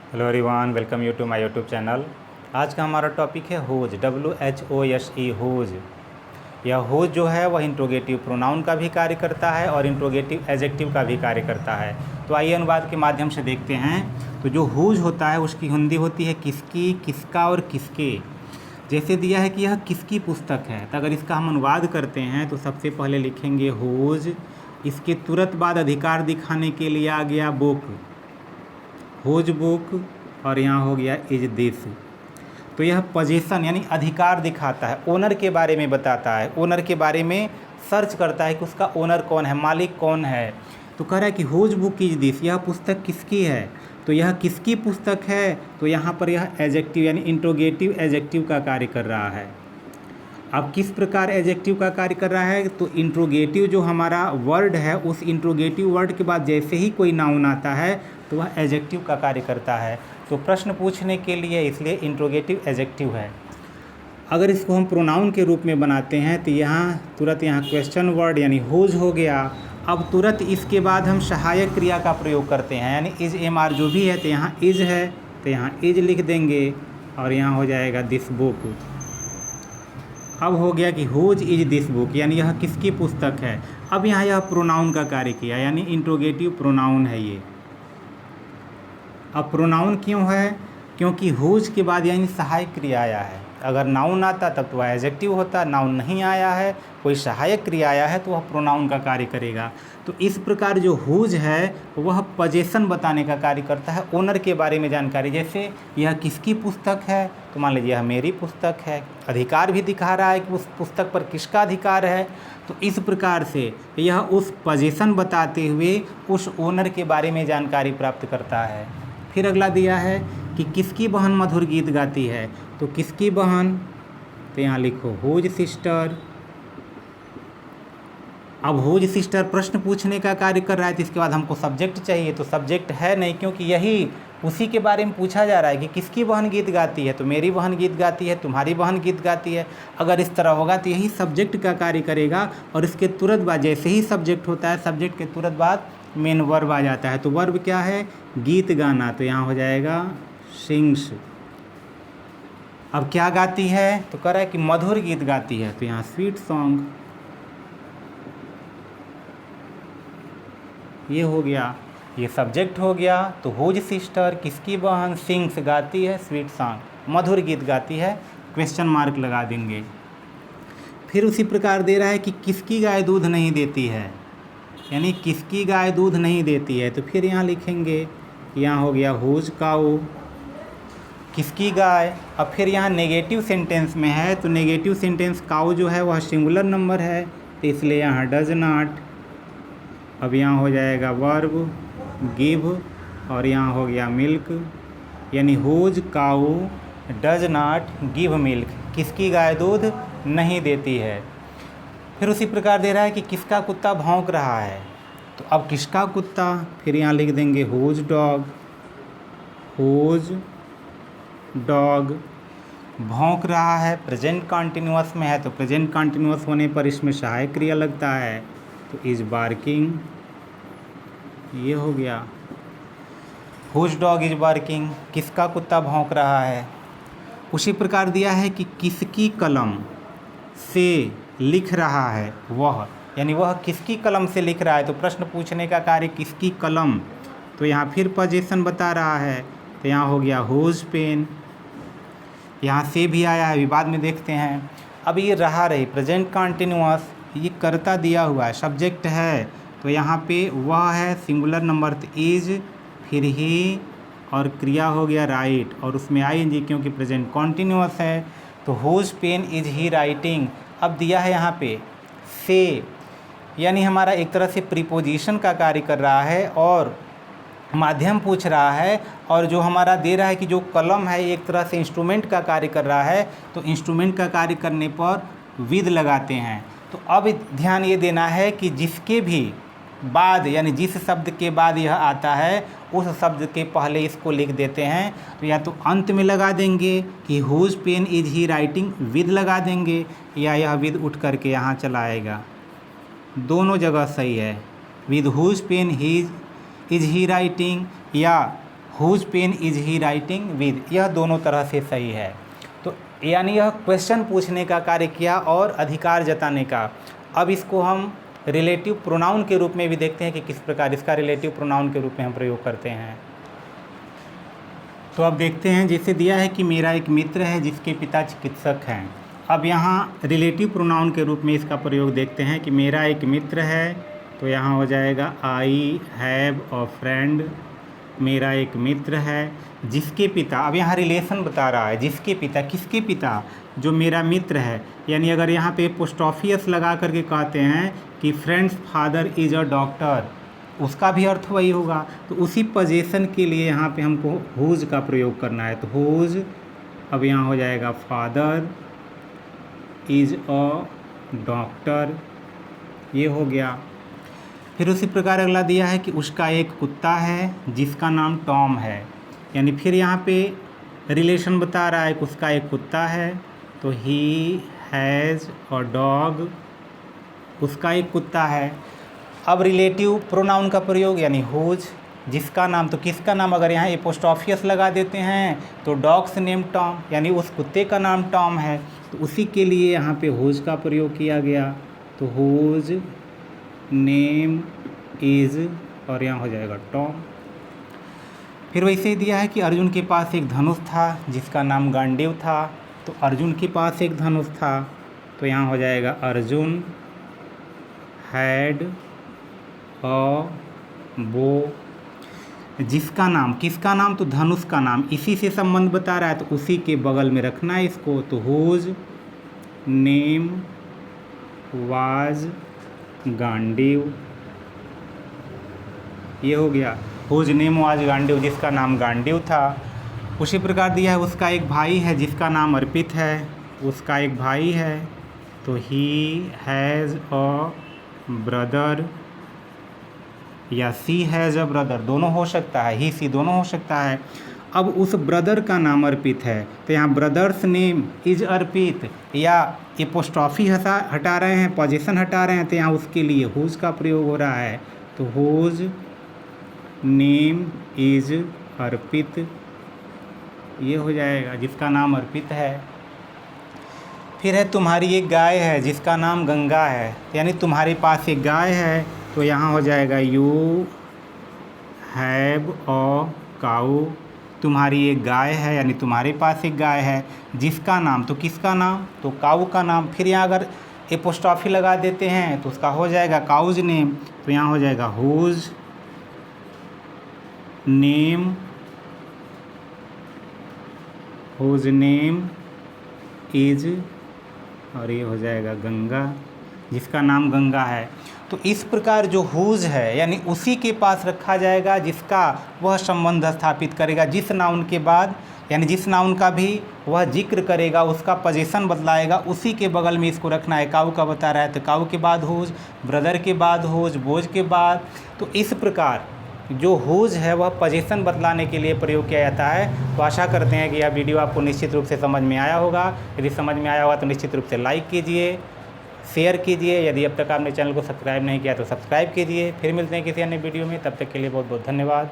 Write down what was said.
Hello everyone, welcome you to my YouTube channel. आज का हमारा टॉपिक है होज, WHOSE, होज। यह होज जो है वह इंट्रोगेटिव प्रोनाउन का भी कार्य करता है और इंट्रोगेटिव एडजेक्टिव का भी कार्य करता है। तो आइए अनुवाद के माध्यम से देखते हैं। तो जो होज होता है उसकी हिंदी होती है किसकी, किसका और किसके। जैसे दिया है कि यह किसकी पुस्तक है, तो अगर इसका हम अनुवाद करते हैं तो सबसे पहले लिखेंगे होज, इसके तुरंत बाद अधिकार दिखाने के लिए आ गया बुक, होज बुक, और यहाँ हो गया इज दिस। तो यह पोजीशन यानी अधिकार दिखाता है, ओनर के बारे में बताता है, ओनर के बारे में सर्च करता है कि उसका ओनर कौन है, मालिक कौन है। तो कह रहा है कि होज बुक इज दिस, यह पुस्तक किसकी है। तो यह किसकी पुस्तक है, तो यहाँ पर यह एडजेक्टिव यानी इंट्रोगेटिव एडजेक्टिव का कार्य कर रहा है। अब किस प्रकार एडजेक्टिव का कार्य कर रहा है, तो इंट्रोगेटिव जो हमारा वर्ड है उस इंट्रोगेटिव वर्ड के बाद जैसे ही कोई नाउन आता है तो वह एडजेक्टिव का कार्य करता है। तो प्रश्न पूछने के लिए इसलिए इंट्रोगेटिव एडजेक्टिव है। अगर इसको हम प्रोनाउन के रूप में बनाते हैं तो यहाँ तुरंत यहाँ क्वेश्चन वर्ड यानी होज हो गया। अब तुरंत इसके बाद हम सहायक क्रिया का प्रयोग करते हैं, यानी इज MR जो भी है, तो यहाँ इज है तो यहाँ इज लिख देंगे और यहाँ हो जाएगा दिस बुक। अब हो गया कि होज इज दिस बुक, यानी यह किसकी पुस्तक है। अब यहाँ यह प्रोनाउन का कार्य किया, यानी इंट्रोगेटिव प्रोनाउन है ये। अब प्रोनाउन क्यों है, क्योंकि होज के बाद यानी सहायक क्रिया आया है। अगर नाउन आता तब तो वह एडजेक्टिव होता, नाउन नहीं आया है, कोई सहायक क्रिया आया है तो वह प्रोनाउन का कार्य करेगा। तो इस प्रकार जो होज है वह पोजीशन बताने का कार्य करता है, ओनर के बारे में जानकारी। जैसे यह किसकी पुस्तक है, तो मान लीजिए यह मेरी पुस्तक है, अधिकार भी दिखा रहा है कि उस पुस्तक पर किसका अधिकार है। तो इस प्रकार से यह उस पोजीशन बताते हुए उस ओनर के बारे में जानकारी प्राप्त करता है। फिर अगला दिया है कि किसकी बहन मधुर गीत गाती है, तो किसकी बहन, तो यहाँ लिखो होज सिस्टर। अब होज सिस्टर प्रश्न पूछने का कार्य कर रहा है, तो इसके बाद हमको सब्जेक्ट चाहिए, तो सब्जेक्ट है नहीं, क्योंकि यही उसी के बारे में पूछा जा रहा है कि किसकी बहन गीत गाती है, तो मेरी बहन गीत गाती है, तुम्हारी बहन गीत गाती है। अगर इस तरह होगा तो यही सब्जेक्ट का कार्य करेगा और इसके तुरंत बाद जैसे ही सब्जेक्ट होता है, सब्जेक्ट के तुरंत बाद मेन वर्ब आ जाता है। तो वर्ब क्या है, गीत गाना, तो यहाँ हो जाएगा सिंग्स। अब क्या गाती है, तो कह रहा है कि मधुर गीत गाती है, तो यहाँ स्वीट सॉन्ग। ये हो गया, ये सब्जेक्ट हो गया। तो होज सिस्टर किसकी बहन सिंग्स गाती है स्वीट सॉन्ग, मधुर गीत गाती है, क्वेश्चन मार्क लगा देंगे। फिर उसी प्रकार दे रहा है कि किसकी गाय दूध नहीं देती है, यानी किसकी गाय दूध नहीं देती है, तो फिर यहाँ लिखेंगे, यहाँ हो गया होज काऊ, किसकी गाय। अब फिर यहाँ नेगेटिव सेंटेंस में है, तो नेगेटिव सेंटेंस काऊ जो है वह सिंगुलर नंबर है, तो इसलिए यहाँ डज नॉट। अब यहाँ हो जाएगा वर्ब गिव और यहाँ हो गया मिल्क, यानी होज काऊ डज नॉट गिव मिल्क, किसकी गाय दूध नहीं देती है। फिर उसी प्रकार दे रहा है कि किसका कुत्ता भौंक रहा है, तो अब किसका कुत्ता, फिर यहाँ लिख देंगे होज डॉग, होज डॉग। भौंक रहा है प्रेजेंट कॉन्टिन्यूअस में है, तो प्रेजेंट कॉन्टिन्यूअस होने पर इसमें सहायक क्रिया लगता है, तो इज बार्किंग। ये हो गया होज डॉग इज बार्किंग, किसका कुत्ता भौंक रहा है। उसी प्रकार दिया है कि किसकी कलम से लिख रहा है वह, यानी वह किसकी कलम से लिख रहा है, तो प्रश्न पूछने का कार्य किसकी कलम। तो यहाँ फिर पोजीशन बता रहा है, तो यहाँ हो गया होज पेन। यहाँ से भी आया है, अभी बाद में देखते हैं। अब ये रहा रही प्रेजेंट कॉन्टिन्यूअस, ये कर्ता दिया हुआ है, सब्जेक्ट है, तो यहाँ पे वह है सिंगुलर नंबर, तो इज, फिर ही और क्रिया हो गया राइट, और उसमें आईएनजी क्योंकि प्रेजेंट कॉन्टिन्यूअस है। तो होज पेन इज ही राइटिंग। अब दिया है यहाँ पे से, यानी हमारा एक तरह से प्रीपोजिशन का कार्य कर रहा है और माध्यम पूछ रहा है, और जो हमारा दे रहा है कि जो कलम है एक तरह से इंस्ट्रूमेंट का कार्य कर रहा है, तो इंस्ट्रूमेंट का कार्य करने पर विद लगाते हैं। तो अब ध्यान ये देना है कि जिसके भी बाद यानी जिस शब्द के बाद यह आता है उस शब्द के पहले इसको लिख देते हैं। तो या तो अंत में लगा देंगे कि whose pen is he writing, with लगा देंगे, या यह विद उठ करके यहाँ चला आएगा। दोनों जगह सही है, with whose pen is he writing या whose pen is he writing with, यह दोनों तरह से सही है। तो यानी यह क्वेश्चन पूछने का कार्य किया और अधिकार जताने का। अब इसको हम रिलेटिव प्रोनाउन के रूप में भी देखते हैं कि किस प्रकार इसका रिलेटिव प्रोनाउन के रूप में हम प्रयोग करते हैं। तो अब देखते हैं, जैसे दिया है कि मेरा एक मित्र है जिसके पिता चिकित्सक हैं। अब यहाँ रिलेटिव प्रोनाउन के रूप में इसका प्रयोग देखते हैं कि मेरा एक मित्र है, तो यहाँ हो जाएगा आई हैव अ फ्रेंड। मेरा एक मित्र है जिसके पिता, अब यहाँ रिलेशन बता रहा है, जिसके पिता, किसके पिता, जो मेरा मित्र है। यानी अगर यहाँ पे पोस्टऑफिस लगा करके कहते हैं कि friends father is a doctor, उसका भी अर्थ वही होगा। तो उसी पोजीशन के लिए यहाँ पे हमको हुज का प्रयोग करना है। तो हुज, अब यहाँ हो जाएगा फादर इज अ डॉक्टर, ये हो गया। फिर उसी प्रकार अगला दिया है कि उसका एक कुत्ता है जिसका नाम टॉम है। यानी फिर यहाँ पे रिलेशन बता रहा है कि उसका एक कुत्ता है, तो ही हैज़ अ डॉग, उसका एक कुत्ता है। अब रिलेटिव प्रोनाउन का प्रयोग यानी हुज, जिसका नाम, तो किसका नाम, अगर यहाँ एपोस्ट्रोफियस लगा देते हैं तो डॉग्स नेम टॉम, यानी उस कुत्ते का नाम टॉम है, तो उसी के लिए यहाँ पे हुज का प्रयोग किया गया। तो हुज नेम इज़, और यहाँ हो जाएगा टॉम। फिर वैसे ही दिया है कि अर्जुन के पास एक धनुष था जिसका नाम गांडीव था। तो अर्जुन के पास एक धनुष था, तो यहाँ हो जाएगा अर्जुन हैड अ बो। जिसका नाम, किसका नाम, तो धनुष का नाम, इसी से संबंध बता रहा है, तो उसी के बगल में रखना है इसको। तो हुज नेम वाज गांडीव, ये हो गया। हुज नेम वाज गांडीव, जिसका नाम गांडीव था। उसी प्रकार दिया है उसका एक भाई है जिसका नाम अर्पित है, उसका एक भाई है, तो ही हैज़ अ ब्रदर, या सी हैज़ अ ब्रदर, दोनों हो सकता है, ही सी दोनों हो सकता है। अब उस ब्रदर का नाम अर्पित है, तो यहाँ ब्रदर्स नेम इज अर्पित, या एपोस्ट्रॉफी हटा रहे हैं, पोजीशन हटा रहे हैं, तो यहाँ उसके लिए हुज का प्रयोग हो रहा है। तो हुज नेम इज अर्पित, ये हो जाएगा, जिसका नाम अर्पित है। फिर है तुम्हारी एक गाय है जिसका नाम गंगा है, यानी तुम्हारे पास एक गाय है, तो यहाँ हो जाएगा यू हैव अ काऊ, तुम्हारी एक गाय है, यानी तुम्हारे पास एक गाय है, जिसका नाम, तो किसका नाम, तो काऊ का नाम। फिर यहाँ अगर एपोस्ट्रॉफी लगा देते हैं तो उसका हो जाएगा काउज नेम, तो यहाँ हो जाएगा whose name, whose name is, और ये हो जाएगा गंगा, जिसका नाम गंगा है। तो इस प्रकार जो हुज है यानी उसी के पास रखा जाएगा जिसका वह संबंध स्थापित करेगा, जिस नाउन के बाद, यानी जिस नाउन का भी वह जिक्र करेगा, उसका पोजीशन बदलाएगा, उसी के बगल में इसको रखना है। काऊ का बता रहा है तो काऊ के बाद हुज, ब्रदर के बाद हुज, बोझ के बाद। तो इस प्रकार जो हुज है वह पोजीशन बदलाने के लिए प्रयोग किया जाता है। तो आशा करते हैं कि यह वीडियो आपको निश्चित रूप से समझ में आया होगा। यदि समझ में आया होगा तो निश्चित रूप से लाइक कीजिए, शेयर कीजिए। यदि अब तक आपने चैनल को सब्सक्राइब नहीं किया तो सब्सक्राइब कीजिए। फिर मिलते हैं किसी अन्य वीडियो में, तब तक के लिए बहुत बहुत धन्यवाद।